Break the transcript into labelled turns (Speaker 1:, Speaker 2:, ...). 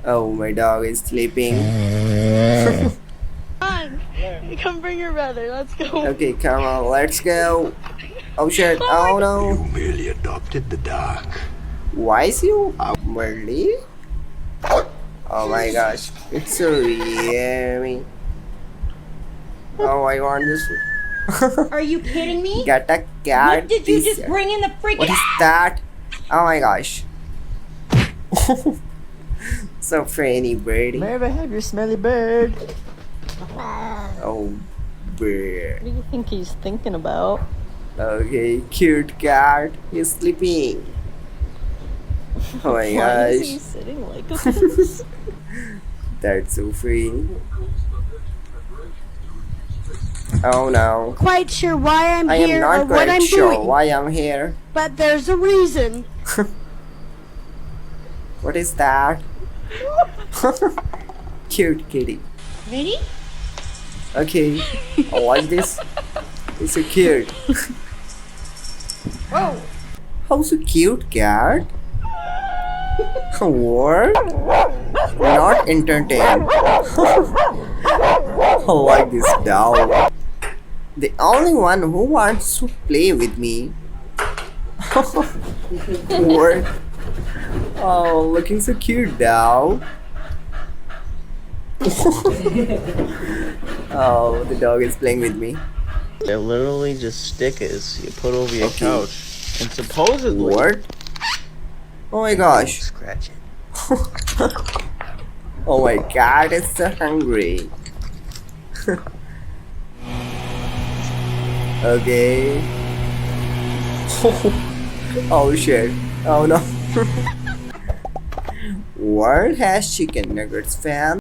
Speaker 1: Oh, my dog is sleeping.
Speaker 2: Come on, come bring your brother. Let's go.
Speaker 1: Okay, come on, let's go. Oh shit, oh no.
Speaker 3: You merely adopted the dark.
Speaker 1: Why is you Merly? Oh my gosh, it's so yummy. Oh, I want this.
Speaker 4: Are you kidding me?
Speaker 1: Get a cat.
Speaker 4: What did you
Speaker 1: this-
Speaker 4: just bring in the freaking
Speaker 1: What is that? Oh my gosh. So funny, birdie.
Speaker 5: May I have your smelly bird?
Speaker 1: Oh, bird.
Speaker 2: What do you think he's thinking about?
Speaker 1: Okay, cute cat. He's sleeping. Oh my
Speaker 2: Why is he
Speaker 1: gosh.
Speaker 2: sitting like this?
Speaker 1: That's so funny. Oh no.
Speaker 4: quite sure why I'm
Speaker 1: I am
Speaker 4: here or
Speaker 1: not
Speaker 4: what
Speaker 1: quite
Speaker 4: I'm
Speaker 1: sure
Speaker 4: doing,
Speaker 1: why I'm here.
Speaker 4: but there's a reason.
Speaker 1: What is that? Cute kitty.
Speaker 4: Ready?
Speaker 1: Okay, I like this. It's so cute.
Speaker 4: Whoa.
Speaker 1: How so cute, cat? What? Not entertained. I like this dog. The only one who wants to play with me. What? Oh, looking so cute, dog. Oh, the dog is playing with me.
Speaker 5: They're literally just stickers you put over your
Speaker 1: Okay.
Speaker 5: couch. And supposedly...
Speaker 1: What? Oh my gosh.
Speaker 5: Scratch it.
Speaker 1: Oh my god, it's so hungry. Okay. Oh shit. Oh no. World has chicken nuggets, fam.